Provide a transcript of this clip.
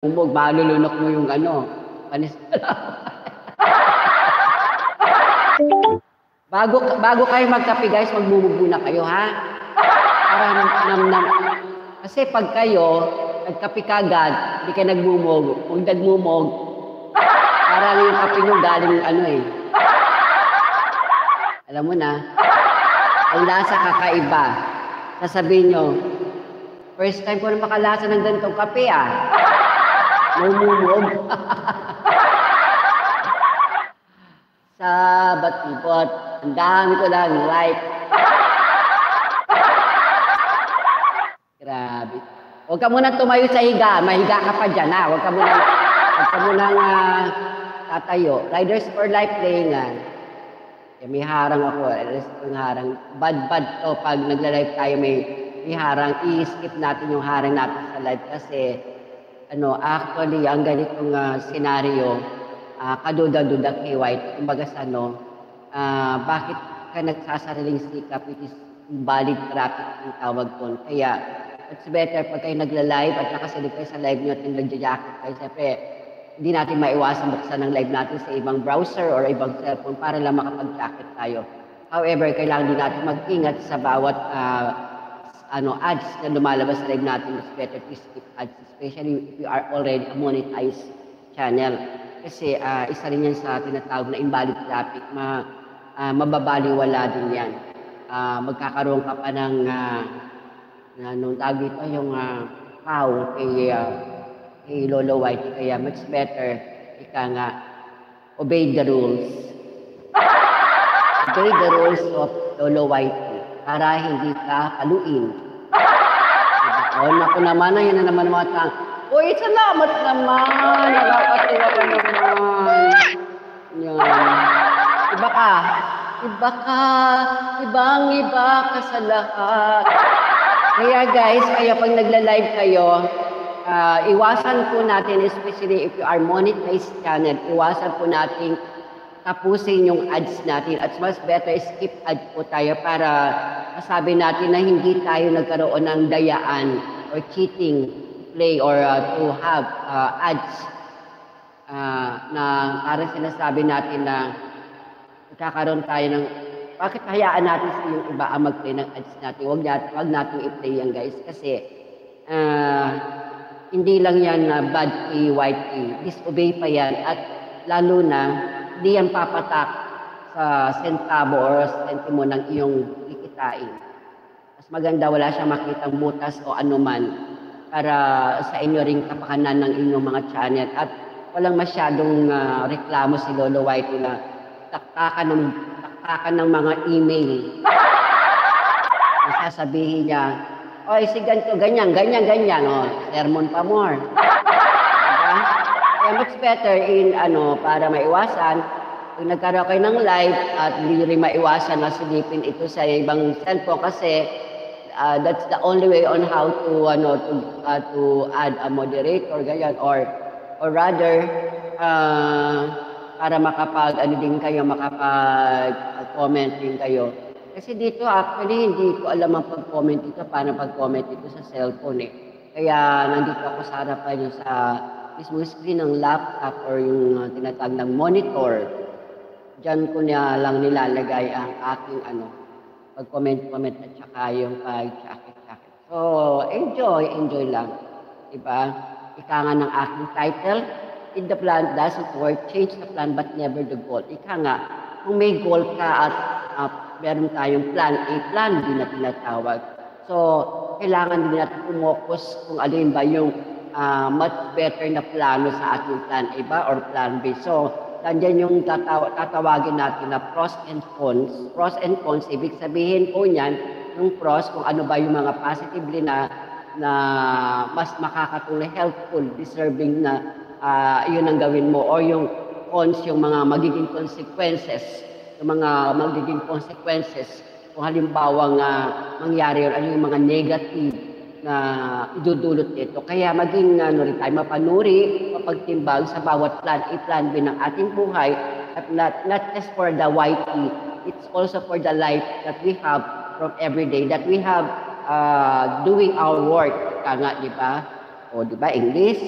Umog, malulunok mo yung ano, panis. Bago kayo magkape guys, magmumug muna kayo ha. Para nam. Kasi pag kayo, nagkape kagad, hindi kayo nagmumog. Kung nagmumog, parang yung kape nyo galing ano eh. Alam mo na, ang lasa kakaiba. Sasabihin nyo, first time ko na makalasa ng ganitong kape ah. Namumog. Sa batibot, ang dami ko lang like. Grabe. Huwag ka munang tumayo sa higa. Mahiga ka pa dyan ha. Huwag ka munang tatayo. Riders for Life playingan. May harang ako. May harang. Bad to. Pag nagla-live tayo may harang. I-skip natin yung harang natin sa live kasi actually, ang ganitong senaryo, kaduda-duda kay White. Kumbaga sa bakit ka nagsasariling sikap, which is valid traffic ang tawag doon. Kaya, it's better pag kayo nagla-live at nakasilip kayo sa live nyo at nagja-jacket kayo. Siyempre, hindi natin maiwasan buksan ng live natin sa ibang browser or ibang cellphone para lang makapag-jacket tayo. However, kailangan din natin mag-ingat sa bawat ads na lumalabas sa live natin. It's better to skip ads, especially if you are already a monetized channel. Kasi isa rin yan sa tinatawag na invalid traffic. Mababaliwala din yan. Magkakaroon ka pa ng nung tawag dito yung pau kay Lolo White. Kaya much better ika nga obey the rules. Obey the rules of Lolo White para hindi ka paluin. Naku naman, yan na naman mga tang. Uy, salamat naman. Nakakatuwa ka naman. Yan. Iba ka. Ibang-iba ka sa lahat. Kaya guys, pag nagla-live kayo, iwasan po natin, especially if you are monetized channel, iwasan po natin tapusin yung ads natin. At mas better, skip ad po tayo para masabi natin na hindi tayo nagkaroon ng dayaan or cheating play or to have ads na parang sinasabi natin na magkakaroon tayo ng bakit hayaan natin sa yung iba ang mag-play ng ads natin. Huwag natin i-play yan guys kasi hindi lang yan bad key, white key. Disobey pa yan at lalo na hindi yan papatak sa sentabo or sentimo ng iyong kikitain. Mas maganda wala siyang makitang butas o anuman para sa inyo ring kapakanan ng inyong mga channel at walang masyadong reklamo si Lolo White na taktakan ng mga email. Sasabihin niya, oy, si ganito, ganyan, sermon pa more. Diba? Kaya much better para maiwasan, kung nagkaroon kayo ng live at hindi rin maiwasan na silipin ito sa ibang cellphone kasi that's the only way on how to add a moderator, ganyan, or rather, para makapag-comment din kayo. Kasi dito actually hindi ko alam ang pag-comment dito, paano pag-comment dito sa cellphone eh. Kaya nandito ako sa harapan yung sa mismo screen ng laptop or yung tinatawag ng monitor. Diyan ko lang nilalagay ang aking pag-comment at saka yung pag-jacket. So, enjoy lang. Diba? Ika nga ng aking title, if the plan doesn't work, change the plan but never the goal. Ika nga, kung may goal ka at meron tayong plan A, plan B na tinatawag. So, kailangan din natin pumokus kung alin ba yung much better na plano sa ating plan A ba or plan B. So, nandiyan yung tatawagin natin na pros and cons. Pros and cons, ibig sabihin po niyan, yung pros, kung ano ba yung mga positively na mas makakatulong, helpful, deserving na yun ang gawin mo. O yung cons, yung mga magiging consequences. Yung mga magiging consequences. Kung halimbawa mangyari yun, ano yung mga negative na idudulot nito. Kaya maging rin tayo mapanuri, mapagtimbang sa bawat plan A, plan B ng ating buhay at not just for the YT, it's also for the life that we have from every day, that we have doing our work. Kaya nga, di ba? O di ba, English?